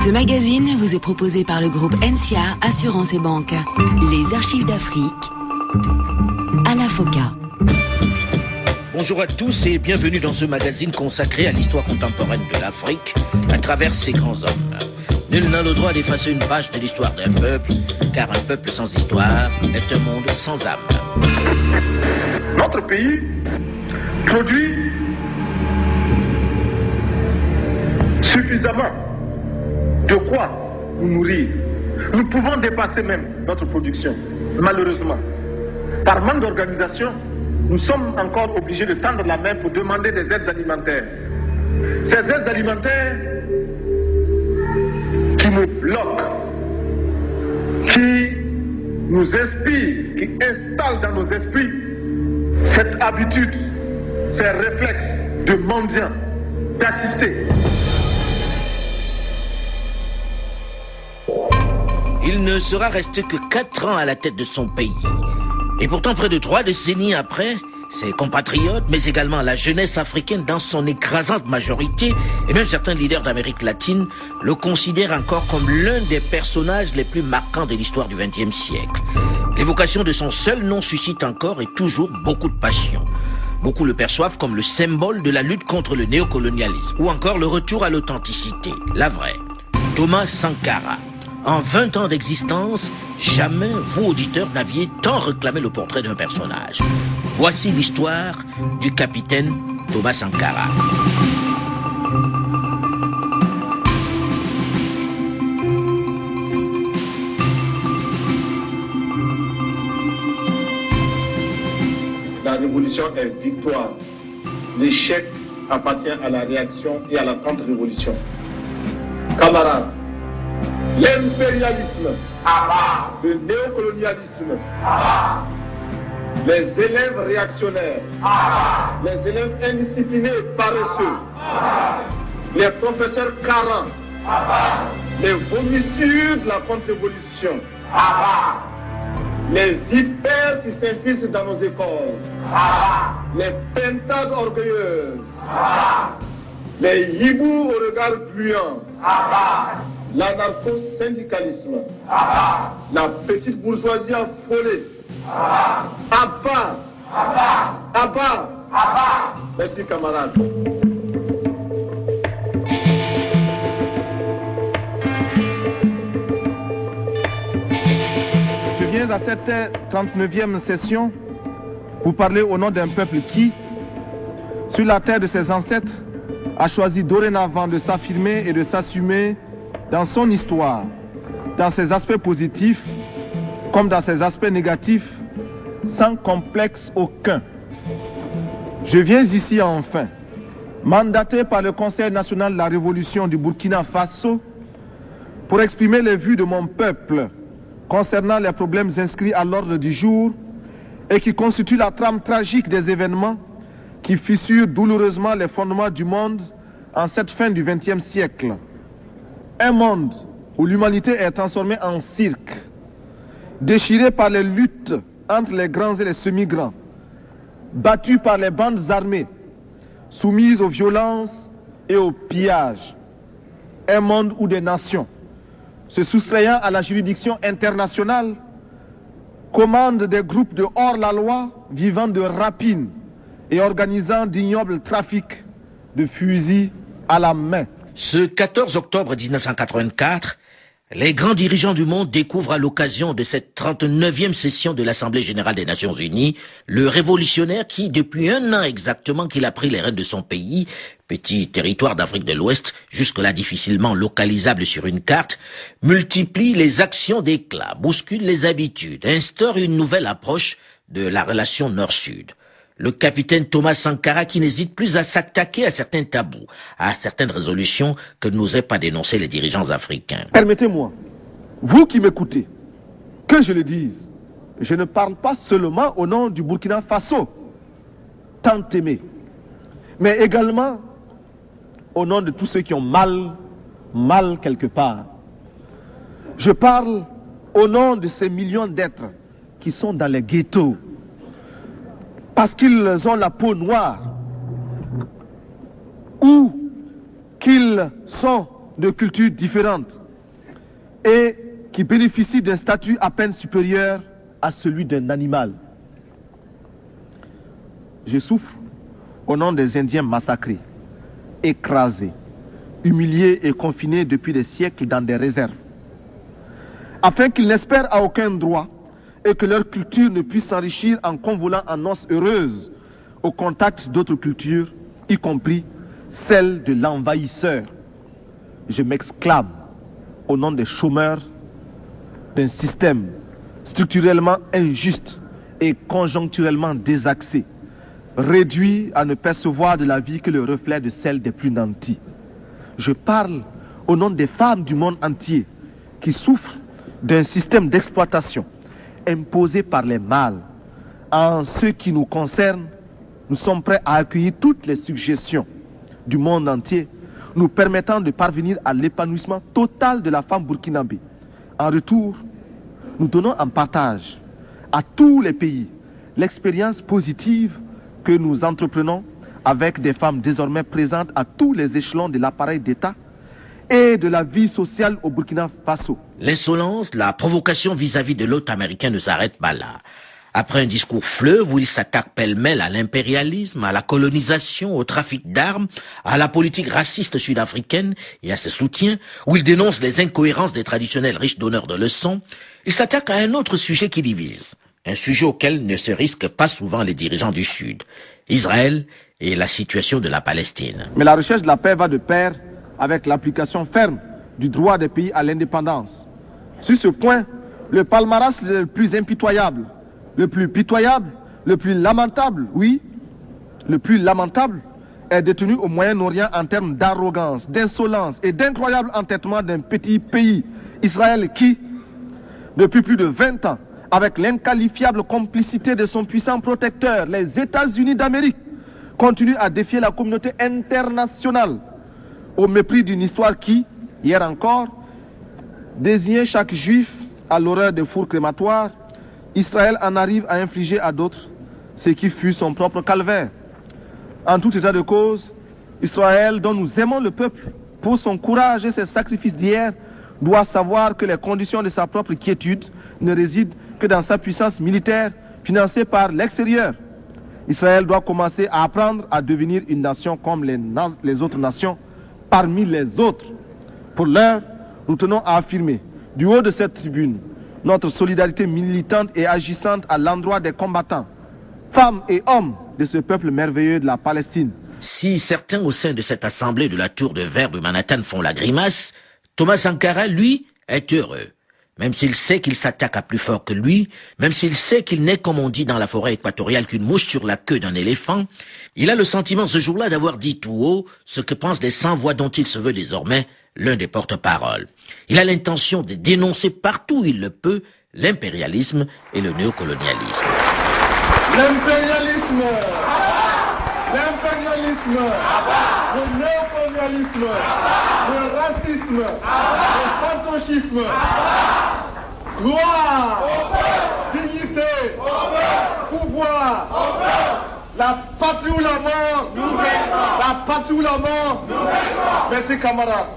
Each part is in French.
Ce magazine vous est proposé par le groupe NCA Assurance et Banque. Les archives d'Afrique, Alain Foka. Bonjour à tous et bienvenue dans ce magazine consacré à l'histoire contemporaine de l'Afrique à travers ses grands hommes. Nul n'a le droit d'effacer une page de l'histoire d'un peuple, car un peuple sans histoire est un monde sans âme. Notre pays produit suffisamment de quoi nous nourrir. Nous pouvons dépasser même notre production. Malheureusement, par manque d'organisation, nous sommes encore obligés de tendre la main pour demander des aides alimentaires. Ces aides alimentaires qui nous bloquent, qui nous inspirent, qui installent dans nos esprits cette habitude, ces réflexes de mendiant, d'assister. Il ne sera resté que 4 ans à la tête de son pays. Et pourtant, près de 3 décennies après, ses compatriotes, mais également la jeunesse africaine dans son écrasante majorité, et même certains leaders d'Amérique latine, le considèrent encore comme l'un des personnages les plus marquants de l'histoire du XXe siècle. L'évocation de son seul nom suscite encore et toujours beaucoup de passion. Beaucoup le perçoivent comme le symbole de la lutte contre le néocolonialisme, ou encore le retour à l'authenticité, la vraie. Thomas Sankara. En 20 ans d'existence, jamais vous, auditeurs, n'aviez tant réclamé le portrait d'un personnage. Voici l'histoire du capitaine Thomas Sankara. La révolution est victoire. L'échec appartient à la réaction et à la contre-révolution. Camarades, l'impérialisme, le néocolonialisme, les élèves réactionnaires, les élèves indisciplinés et paresseux, les professeurs carents, les vomissures de la contre-révolution, les vipères qui s'infiltrent dans nos écoles, les pentades orgueilleuses, les hiboux au regard bruyant, l'anarcho-syndicalisme, la petite bourgeoisie affolée. À bas. Merci camarades. Je viens à cette 39e session vous parler au nom d'un peuple qui, sur la terre de ses ancêtres, a choisi dorénavant de s'affirmer et de s'assumer dans son histoire, dans ses aspects positifs comme dans ses aspects négatifs, sans complexe aucun. Je viens ici enfin, mandaté par le Conseil national de la Révolution du Burkina Faso, pour exprimer les vues de mon peuple concernant les problèmes inscrits à l'ordre du jour et qui constituent la trame tragique des événements qui fissurent douloureusement les fondements du monde en cette fin du XXe siècle. Un monde où l'humanité est transformée en cirque, déchirée par les luttes entre les grands et les semi-grands, battue par les bandes armées, soumise aux violences et aux pillages. Un monde où des nations, se soustrayant à la juridiction internationale, commandent des groupes de hors-la-loi vivant de rapines et organisant d'ignobles trafics de fusils à la main. Ce 14 octobre 1984, les grands dirigeants du monde découvrent à l'occasion de cette 39e session de l'Assemblée générale des Nations unies le révolutionnaire qui, depuis 1 an exactement qu'il a pris les rênes de son pays, petit territoire d'Afrique de l'Ouest, jusque-là difficilement localisable sur une carte, multiplie les actions d'éclat, bouscule les habitudes, instaure une nouvelle approche de la relation Nord-Sud. Le capitaine Thomas Sankara qui n'hésite plus à s'attaquer à certains tabous, à certaines résolutions que n'osaient pas dénoncer les dirigeants africains. Permettez-moi, vous qui m'écoutez, que je le dise, je ne parle pas seulement au nom du Burkina Faso, tant aimé, mais également au nom de tous ceux qui ont mal quelque part. Je parle au nom de ces millions d'êtres qui sont dans les ghettos, parce qu'ils ont la peau noire, ou qu'ils sont de cultures différentes et qui bénéficient d'un statut à peine supérieur à celui d'un animal. Je souffre au nom des Indiens massacrés, écrasés, humiliés et confinés depuis des siècles dans des réserves, afin qu'ils n'espèrent à aucun droit et que leur culture ne puisse s'enrichir en convolant en noces heureuses au contact d'autres cultures, y compris celle de l'envahisseur. Je m'exclame au nom des chômeurs d'un système structurellement injuste et conjoncturellement désaxé, réduit à ne percevoir de la vie que le reflet de celle des plus nantis. Je parle au nom des femmes du monde entier qui souffrent d'un système d'exploitation imposé par les mâles. En ce qui nous concerne, nous sommes prêts à accueillir toutes les suggestions du monde entier nous permettant de parvenir à l'épanouissement total de la femme burkinabé. En retour, nous donnons en partage à tous les pays l'expérience positive que nous entreprenons avec des femmes désormais présentes à tous les échelons de l'appareil d'État et de la vie sociale au Burkina Faso. L'insolence, la provocation vis-à-vis de l'hôte américain ne s'arrête pas là. Après un discours fleuve où il s'attaque pêle-mêle à l'impérialisme, à la colonisation, au trafic d'armes, à la politique raciste sud-africaine et à ses soutiens, où il dénonce les incohérences des traditionnels riches donneurs de leçons, il s'attaque à un autre sujet qui divise. Un sujet auquel ne se risquent pas souvent les dirigeants du Sud. Israël et la situation de la Palestine. Mais la recherche de la paix va de pair avec l'application ferme du droit des pays à l'indépendance. Sur ce point, le palmarès le plus impitoyable, le plus pitoyable, le plus lamentable, oui, le plus lamentable, est détenu au Moyen-Orient en termes d'arrogance, d'insolence et d'incroyable entêtement d'un petit pays, Israël, qui, depuis plus de 20 ans, avec l'inqualifiable complicité de son puissant protecteur, les États-Unis d'Amérique, continue à défier la communauté internationale au mépris d'une histoire qui, hier encore, désignait chaque juif à l'horreur des fours crématoires. Israël en arrive à infliger à d'autres ce qui fut son propre calvaire. En tout état de cause, Israël, dont nous aimons le peuple pour son courage et ses sacrifices d'hier, doit savoir que les conditions de sa propre quiétude ne résident que dans sa puissance militaire financée par l'extérieur. Israël doit commencer à apprendre à devenir une nation comme les autres nations, parmi les autres. Pour l'heure, nous tenons à affirmer, du haut de cette tribune, notre solidarité militante et agissante à l'endroit des combattants, femmes et hommes de ce peuple merveilleux de la Palestine. Si certains au sein de cette assemblée de la Tour de Verre de Manhattan font la grimace, Thomas Sankara, lui, est heureux. Même s'il sait qu'il s'attaque à plus fort que lui, même s'il sait qu'il n'est, comme on dit dans la forêt équatoriale, qu'une mouche sur la queue d'un éléphant, il a le sentiment ce jour-là d'avoir dit tout haut ce que pensent les 100 voix dont il se veut désormais l'un des porte-paroles. Il a l'intention de dénoncer partout où il le peut l'impérialisme et le néocolonialisme. L'impérialisme, l'impérialisme, le néocolonialisme, le racisme, le fantonchisme, gloire, dignité, pouvoir, la patrie ou la mort, la patrie ou la mort. Merci camarades.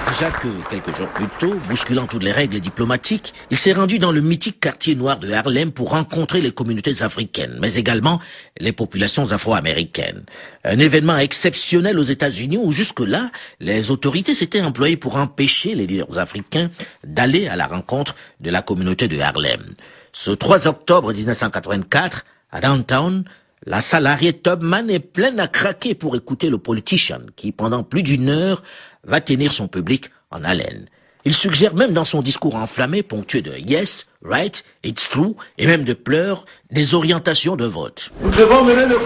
Déjà que quelques jours plus tôt, bousculant toutes les règles diplomatiques, il s'est rendu dans le mythique quartier noir de Harlem pour rencontrer les communautés africaines, mais également les populations afro-américaines. Un événement exceptionnel aux États-Unis où jusque-là, les autorités s'étaient employées pour empêcher les leaders africains d'aller à la rencontre de la communauté de Harlem. Ce 3 octobre 1984, à Downtown, la salle Harriet Tubman est pleine à craquer pour écouter le politicien qui, pendant plus d'1 heure, va tenir son public en haleine. Il suggère même dans son discours enflammé, ponctué de « yes »,« right »,« it's true » et même de pleurs, des orientations de vote. Nous devons mener le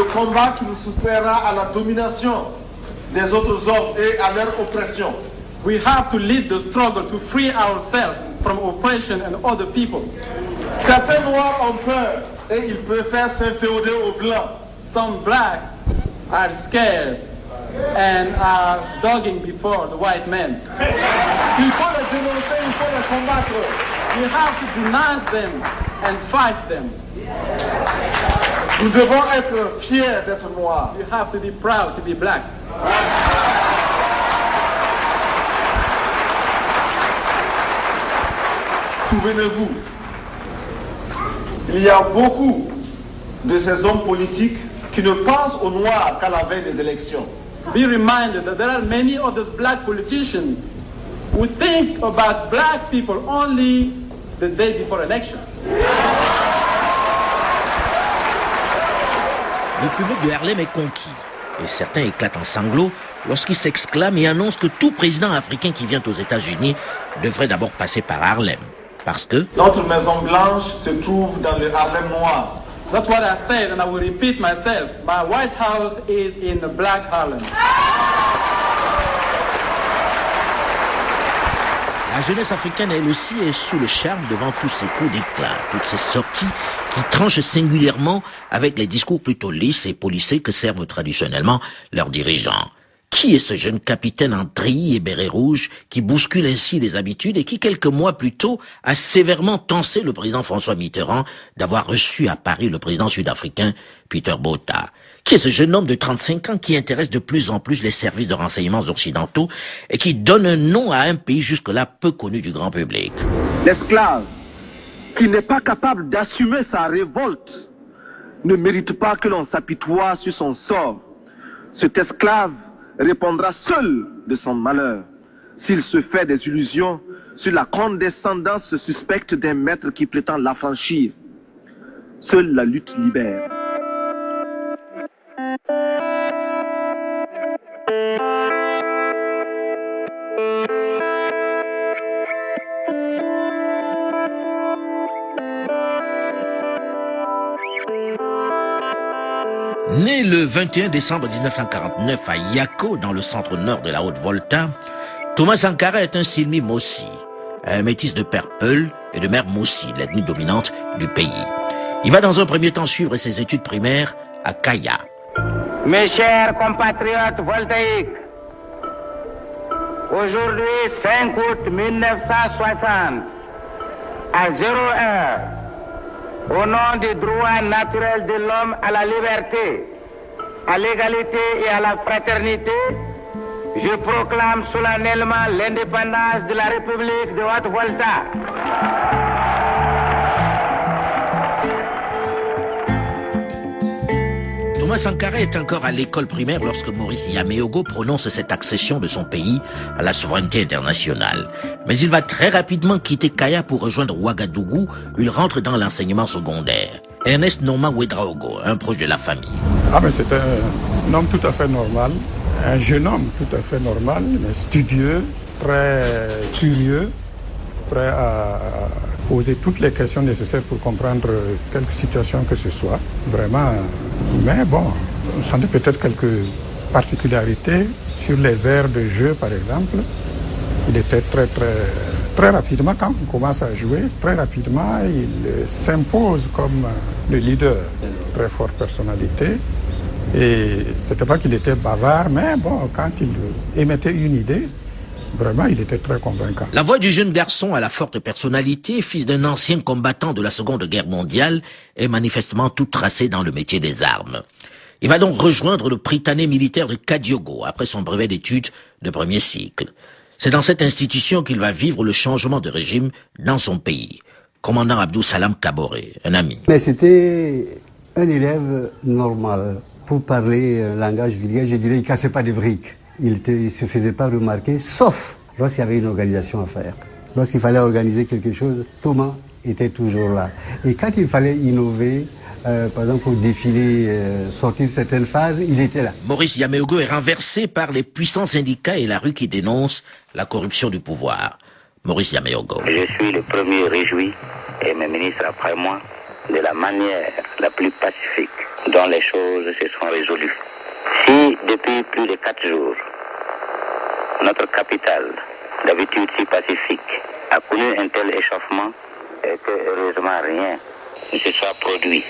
combat qui nous soustraira à la domination des autres hommes et à leur oppression. We have to lead the struggle to free ourselves from oppression and other people. Certains noirs ont peur et ils préfèrent s'inféoder aux blancs. Some blacks are scared and are dogging before the white men. Il faut les dénoncer, il faut les combattre. We have to denounce them and fight them. Nous devons être fiers d'être noirs. You have to be proud to be black. Souvenez-vous, il y a beaucoup de ces hommes politiques qui ne pensent aux Noirs qu'à la veille des élections. Be reminded that there are many of those black politicians who think about black people only the day before election. Le public de Harlem est conquis et certains éclatent en sanglots lorsqu'ils s'exclament et annoncent que tout président africain qui vient aux États-Unis devrait d'abord passer par Harlem. Parce que notre Maison Blanche se trouve dans le Harlem noir. That's what I said, and I will repeat myself. My White House is in the Black Harlem. La jeunesse africaine, elle aussi, est sous le charme devant tous ces coups d'éclat, toutes ces sorties qui tranchent singulièrement avec les discours plutôt lisses et polissés que servent traditionnellement leurs dirigeants. Qui est ce jeune capitaine en treillis et béret rouge qui bouscule ainsi les habitudes et qui, quelques mois plus tôt, a sévèrement tensé le président François Mitterrand d'avoir reçu à Paris le président sud-africain Peter Botha? Qui est ce jeune homme de 35 ans qui intéresse de plus en plus les services de renseignements occidentaux et qui donne un nom à un pays jusque-là peu connu du grand public? L'esclave qui n'est pas capable d'assumer sa révolte ne mérite pas que l'on s'apitoie sur son sort. Cet esclave répondra seul de son malheur s'il se fait des illusions sur la condescendance suspecte d'un maître qui prétend l'affranchir. Seule la lutte libère. Né le 21 décembre 1949 à Yako, dans le centre-nord de la Haute-Volta, Thomas Sankara est un Silmi Mossi, un métis de père Peul et de mère Mossi, l'ethnie dominante du pays. Il va dans un premier temps suivre ses études primaires à Kaya. Mes chers compatriotes voltaïques, aujourd'hui 5 août 1960, à 0 heure, au nom du droit naturel de l'homme à la liberté, à l'égalité et à la fraternité, je proclame solennellement l'indépendance de la République de Haute-Volta. Thomas Sankara est encore à l'école primaire lorsque Maurice Yameogo prononce cette accession de son pays à la souveraineté internationale. Mais il va très rapidement quitter Kaya pour rejoindre Ouagadougou, où il rentre dans l'enseignement secondaire. Ernest Noma Ouedraogo, un proche de la famille. C'est un homme tout à fait normal, un jeune homme tout à fait normal, mais studieux, très curieux, prêt à poser toutes les questions nécessaires pour comprendre quelque situation que ce soit. Vraiment, mais bon, on sentait peut-être quelques particularités sur les aires de jeu, par exemple. Il était très rapidement, quand on commence à jouer, très rapidement, il s'impose comme le leader. Très forte personnalité. Et c'était pas qu'il était bavard, mais bon, quand il émettait une idée, vraiment, il était très convaincant. La voix du jeune garçon à la forte personnalité, fils d'un ancien combattant de la Seconde Guerre mondiale, est manifestement tout tracé dans le métier des armes. Il va donc rejoindre le Prytanée militaire de Kadiogo après son brevet d'études de premier cycle. C'est dans cette institution qu'il va vivre le changement de régime dans son pays. Commandant Abdou Salam Kaboré, un ami. Mais c'était un élève normal. Pour parler un langage vulgaire, je dirais qu'il ne cassait pas des briques. Il ne se faisait pas remarquer, sauf lorsqu'il y avait une organisation à faire. Lorsqu'il fallait organiser quelque chose, Thomas était toujours là. Et quand il fallait innover, par exemple pour défiler, sortir certaines phases, il était là. Maurice Yameogo est renversé par les puissants syndicats et la rue qui dénoncent la corruption du pouvoir. Maurice Yameogo. Je suis le premier réjoui, et mes ministres après moi, de la manière la plus pacifique dont les choses se sont résolues. Si depuis plus de 4 jours, notre capitale, d'habitude si pacifique, a connu un tel échauffement et que heureusement rien ne se soit produit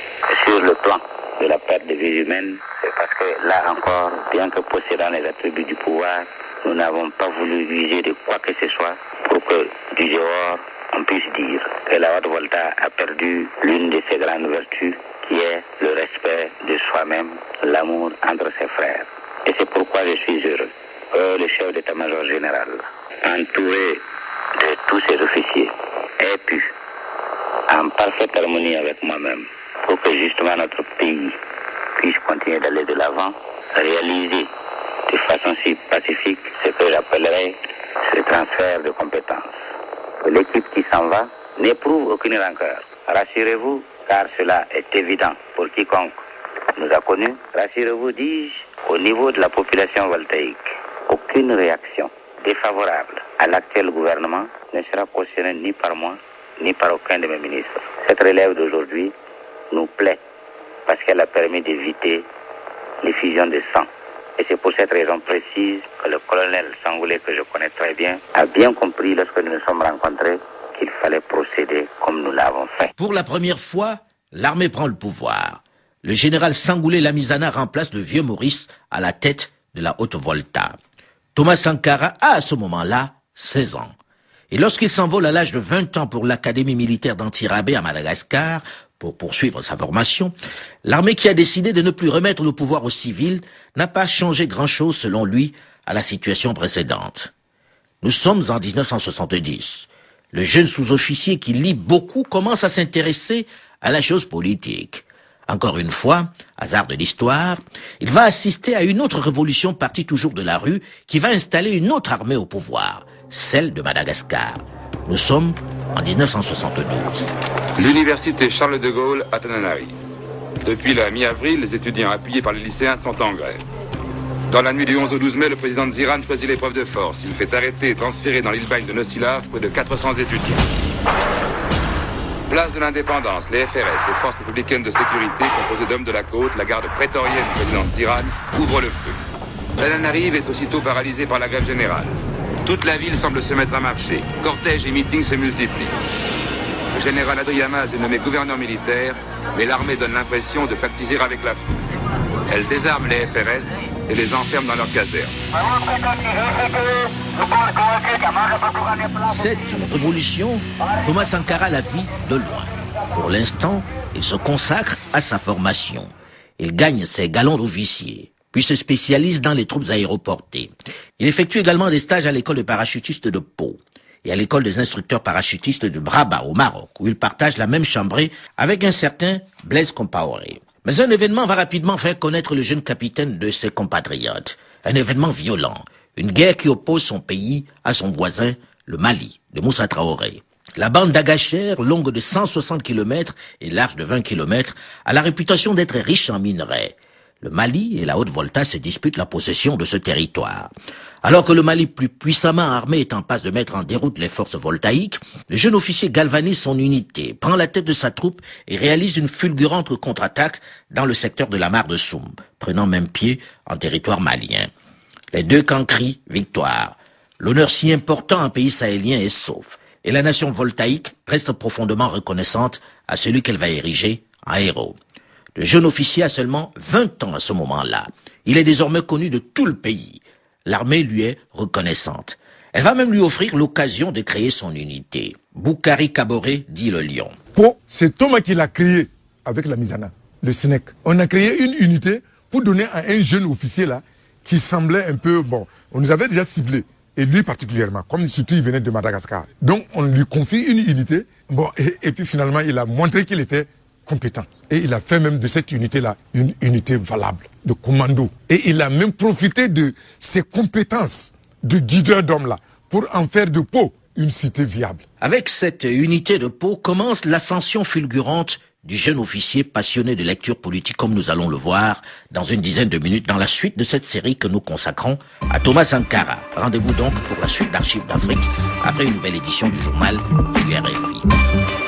sur le plan de la perte de vies humaines, c'est parce que là encore, bien que possédant les attributs du pouvoir, nous n'avons pas voulu user de quoi que ce soit pour que du dehors on puisse dire que la Haute-Volta a perdu l'une de ses grandes vertus, qui est le respect de soi-même, l'amour entre ses frères. Et c'est pourquoi je suis heureux que le chef d'état-major général, entouré de tous ses officiers, ait pu, en parfaite harmonie avec moi-même, pour que justement notre pays puisse continuer d'aller de l'avant, réaliser de façon si pacifique ce que j'appellerais ce transfert de compétences. L'équipe qui s'en va n'éprouve aucune rancœur. Rassurez-vous, car cela est évident pour quiconque nous a connus. Rassurez-vous, dis-je, au niveau de la population voltaïque, aucune réaction défavorable à l'actuel gouvernement ne sera cautionnée ni par moi, ni par aucun de mes ministres. Cette relève d'aujourd'hui nous plaît parce qu'elle a permis d'éviter l'effusion de sang. Et c'est pour cette raison précise que le colonel Sangoulé, que je connais très bien, a bien compris lorsque nous nous sommes rencontrés qu'il fallait procéder comme nous l'avons fait. Pour la première fois, l'armée prend le pouvoir. Le général Sangoulé Lamizana remplace le vieux Maurice à la tête de la Haute-Volta. Thomas Sankara a à ce moment-là 16 ans. Et lorsqu'il s'envole à l'âge de 20 ans pour l'académie militaire d'Antirabé à Madagascar, pour poursuivre sa formation, l'armée qui a décidé de ne plus remettre le pouvoir aux civils n'a pas changé grand-chose selon lui à la situation précédente. Nous sommes en 1970. Le jeune sous-officier qui lit beaucoup commence à s'intéresser à la chose politique. Encore une fois, hasard de l'histoire, il va assister à une autre révolution partie toujours de la rue qui va installer une autre armée au pouvoir, celle de Madagascar. Nous sommes en 1972. L'université Charles de Gaulle à Tananarive. Depuis la mi-avril, les étudiants appuyés par les lycéens sont en grève. Dans la nuit du 11 au 12 mai, le président de Ziran choisit l'épreuve de force. Il fait arrêter et transférer dans l'île Bagne de Nosilav près de 400 étudiants. Place de l'Indépendance, les FRS, les forces républicaines de sécurité, composées d'hommes de la côte, la garde prétorienne du président de Ziran, ouvrent le feu. Tananarive est aussitôt paralysée par la grève générale. Toute la ville semble se mettre à marcher. Cortèges et meetings se multiplient. Le général Adriamaz est nommé gouverneur militaire, mais l'armée donne l'impression de pactiser avec la foule. Elle désarme les FRS et les enferme dans leur caserne. Cette révolution, Thomas Sankara la vit de loin. Pour l'instant, il se consacre à sa formation. Il gagne ses galons d'officier, puis se spécialise dans les troupes aéroportées. Il effectue également des stages à l'école de parachutistes de Pau et à l'école des instructeurs parachutistes de Braba au Maroc, où il partage la même chambrée avec un certain Blaise Compaoré. Mais un événement va rapidement faire connaître le jeune capitaine de ses compatriotes. Un événement violent, une guerre qui oppose son pays à son voisin, le Mali, de Moussa Traoré. La bande d'Agacher, longue de 160 km et large de 20 km, a la réputation d'être riche en minerais. Le Mali et la Haute-Volta se disputent la possession de ce territoire. Alors que le Mali, plus puissamment armé, est en passe de mettre en déroute les forces voltaïques, le jeune officier galvanise son unité, prend la tête de sa troupe et réalise une fulgurante contre-attaque dans le secteur de la mare de Soum, prenant même pied en territoire malien. Les deux camps crient victoire. L'honneur si important en pays sahélien est sauf, et la nation voltaïque reste profondément reconnaissante à celui qu'elle va ériger en héros. Le jeune officier a seulement 20 ans à ce moment-là. Il est désormais connu de tout le pays. L'armée lui est reconnaissante. Elle va même lui offrir l'occasion de créer son unité. Boukari Kaboré dit le lion. Bon, c'est Thomas qui l'a créé avec la Mizana, le SNEC. On a créé une unité pour donner à un jeune officier là qui semblait un peu, bon, on nous avait déjà ciblé. Et lui particulièrement, comme surtout il venait de Madagascar. Donc on lui confie une unité, bon, et puis finalement il a montré qu'il était compétent. Et il a fait même de cette unité-là une unité valable, de commando. Et il a même profité de ses compétences de guideur d'hommes-là pour en faire de Pau une cité viable. Avec cette unité de Pau commence l'ascension fulgurante du jeune officier passionné de lecture politique, comme nous allons le voir dans une dizaine de minutes dans la suite de cette série que nous consacrons à Thomas Sankara. Rendez-vous donc pour la suite d'Archives d'Afrique après une nouvelle édition du journal du RFI.